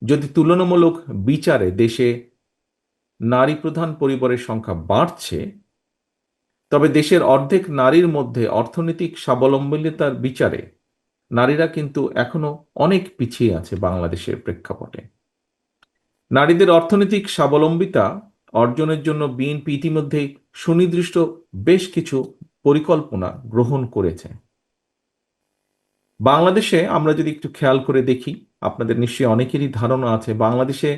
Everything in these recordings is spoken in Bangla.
যদি তুলনামূলক বিচারে দেশে নারী প্রধান পরিবারের সংখ্যা বাড়ছে, তবে দেশের অর্ধেক নারীর মধ্যে অর্থনৈতিক স্বাবলম্বিতার বিচারে নারীরা কিন্তু এখনো অনেক পিছিয়ে আছে বাংলাদেশের প্রেক্ষাপটে। নারীদের অর্থনৈতিক স্বাবলম্বিতা অর্জনের জন্য বিএনপি ইতিমধ্যেই সুনির্দিষ্ট বেশ কিছু পরিকল্পনা গ্রহণ করেছে। বাংলাদেশে আমরা যদি একটু খেয়াল করে দেখি, আপনাদের নিশ্চয়ই অনেকেরই ধারণা আছে, বাংলাদেশে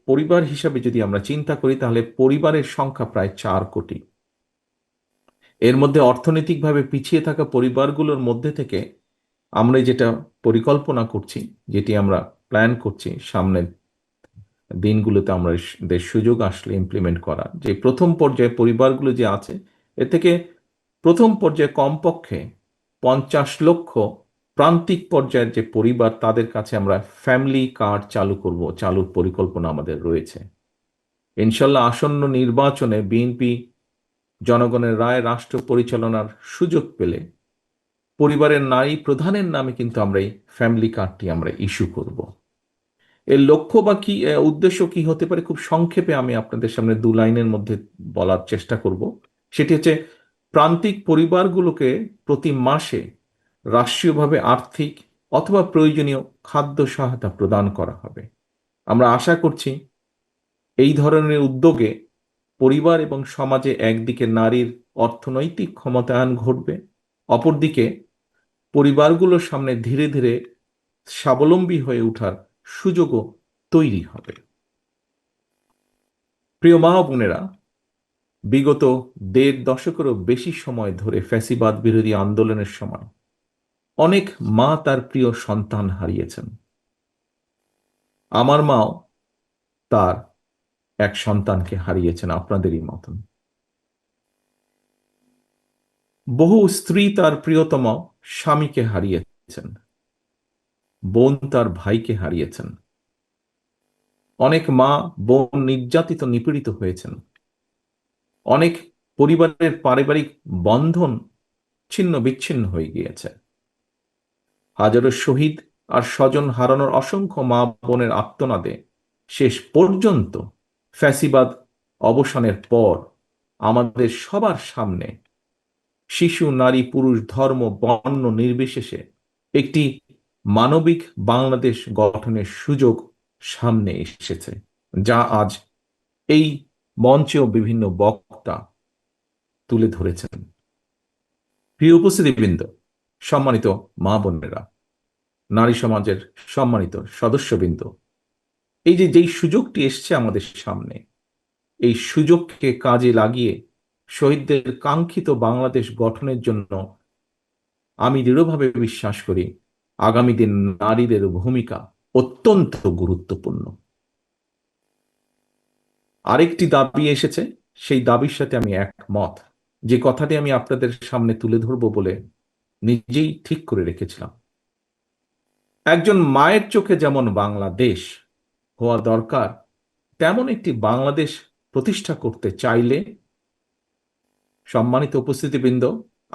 পরিবার হিসাবে যদি আমরা চিন্তা করি, তাহলে পরিবারের সংখ্যা প্রায় 4 কোটি। এর মধ্যে অর্থনৈতিকভাবে পিছিয়ে থাকা পরিবারগুলোর মধ্যে থেকে আমরা যেটা পরিকল্পনা করছি, যেটি আমরা প্ল্যান করছি সামনের দিনগুলোতে আমরা দের সুযোগ আসলে ইমপ্লিমেন্ট করা, যে প্রথম পর্যায়ে পরিবারগুলো যে আছে, এ থেকে প্রথম পর্যায়ে কমপক্ষে 50 লক্ষ প্রান্তিক পর্যায়ের যে পরিবার, তাদের কাছে আমরা ফ্যামিলি কার্ড চালুর পরিকল্পনা আমাদের রয়েছে। ইনশাল্লাহ আসন্ন নির্বাচনে বিএনপি জনগণের রায় রাষ্ট্র পরিচালনার সুযোগ পেলে পরিবারের নারী প্রধানের নামে কিন্তু আমরা এই ফ্যামিলি কার্ডটি আমরা ইস্যু করব। এর লক্ষ্য বা কি উদ্দেশ্য কি হতে পারে, খুব সংক্ষেপে আমি আপনাদের সামনে 2 লাইনের মধ্যে বলার চেষ্টা করব। সেটি হচ্ছে, প্রান্তিক পরিবারগুলোকে প্রতি মাসে রাষ্ট্রীয়ভাবে আর্থিক অথবা প্রয়োজনীয় খাদ্য সহায়তা প্রদান করা হবে। আমরা আশা করছি এই ধরনের উদ্যোগে পরিবার এবং সমাজে একদিকে নারীর অর্থনৈতিক ক্ষমতায়ন ঘটবে, অপরদিকে পরিবারগুলোর সামনে ধীরে ধীরে স্বাবলম্বী হয়ে ওঠার সুযোগও তৈরি হবে। প্রিয় মা ও বোনেরা, বিগত 1.5 দশকেরও বেশি সময় ধরে ফ্যাসিবাদ বিরোধী আন্দোলনের সময় অনেক মা তার প্রিয় সন্তান হারিয়েছেন। আমার মাও তার এক সন্তানকে হারিয়েছেন আপনাদেরই মতন। বহু স্ত্রী তার প্রিয়তম স্বামীকে হারিয়েছেন, বোন তার ভাইকে হারিয়েছেন। অনেক মা বোন নির্যাতিত নিপীড়িত হয়েছেন। অনেক পরিবারের পারিবারিক বন্ধন ছিন্ন বিচ্ছিন্ন হয়ে গিয়েছে। হাজারো শহীদ আর স্বজন হারানোর অসংখ্য মা বোনের আর্তনাদে শেষ পর্যন্ত ফ্যাসিবাদ অবসানের পর আমাদের সবার সামনে শিশু, নারী, পুরুষ, ধর্ম, বর্ণ নির্বিশেষে একটি মানবিক বাংলাদেশ গঠনের সুযোগ সামনে এসেছে, যা আজ এই মঞ্চেও বিভিন্ন বক্তা তুলে ধরেছেন। প্রিয় উপস্থিতিবৃন্দ, সম্মানিত মা বোনেরা, নারী সমাজের সম্মানিত সদস্যবৃন্দ, এই যে যেই সুযোগটি এসছে আমাদের সামনে, এই সুযোগকে কাজে লাগিয়ে শহীদদের কাঙ্ক্ষিত বাংলাদেশ গঠনের জন্য আমি দৃঢ়ভাবে বিশ্বাস করি আগামী দিন নারীদের ভূমিকা অত্যন্ত গুরুত্বপূর্ণ। আরেকটি দাবি এসেছে, সেই দাবির সাথে আমি একমত, যে কথাটি আমি আপনাদের সামনে তুলে ধরব বলে নিজেই ঠিক করে রেখেছিলাম। একজন মায়ের চোখে যেমন বাংলাদেশ হওয়া দরকার, তেমন একটি বাংলাদেশ প্রতিষ্ঠা করতে চাইলে, সম্মানিত উপস্থিতিবৃন্দ,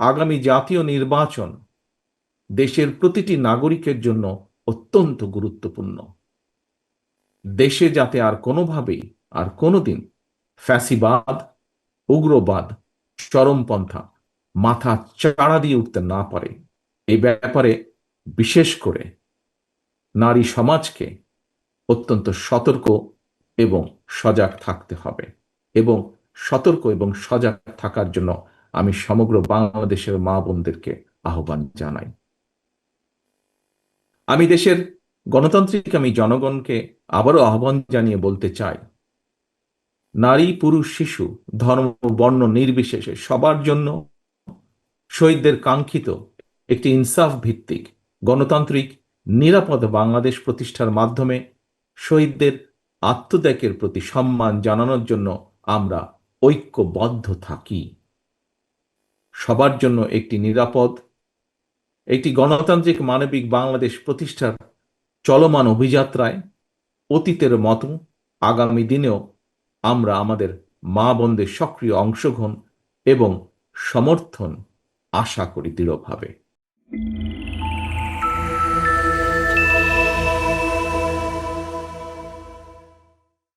আগামী জাতীয় নির্বাচন দেশের প্রতিটি নাগরিকের জন্য অত্যন্ত গুরুত্বপূর্ণ। দেশে যাতে আর কোনোভাবেই আর কোনোদিন ফ্যাসিবাদ, উগ্রবাদ, চরমপন্থা মাথা চাড়া দিয়ে উঠতে না পারে, এই ব্যাপারে বিশেষ করে নারী সমাজকে অত্যন্ত সতর্ক এবং সজাগ থাকতে হবে। এবং সতর্ক এবং সজাগ থাকার জন্য আমি সমগ্র বাংলাদেশের মা বোনদেরকে আহ্বান জানাই। আমি দেশের গণতান্ত্রিক আমি জনগণকে আবারও আহ্বান জানিয়ে বলতে চাই, নারী, পুরুষ, শিশু, ধর্ম, বর্ণ নির্বিশেষে সবার জন্য শহীদদের কাঙ্ক্ষিত একটি ইনসাফ ভিত্তিক গণতান্ত্রিক নিরাপদ বাংলাদেশ প্রতিষ্ঠার মাধ্যমে শহীদদের আত্মত্যাগের প্রতি সম্মান জানানোর জন্য আমরা ঐক্যবদ্ধ থাকি। সবার জন্য একটি নিরাপদ, একটি গণতান্ত্রিক মানবিক বাংলাদেশ প্রতিষ্ঠার চলমান অভিযাত্রায় অতীতের মতো আগামী দিনেও আমরা আমাদের মা বোনদের সক্রিয় অংশগ্রহণ এবং সমর্থন আশা করি দৃঢ়ভাবে।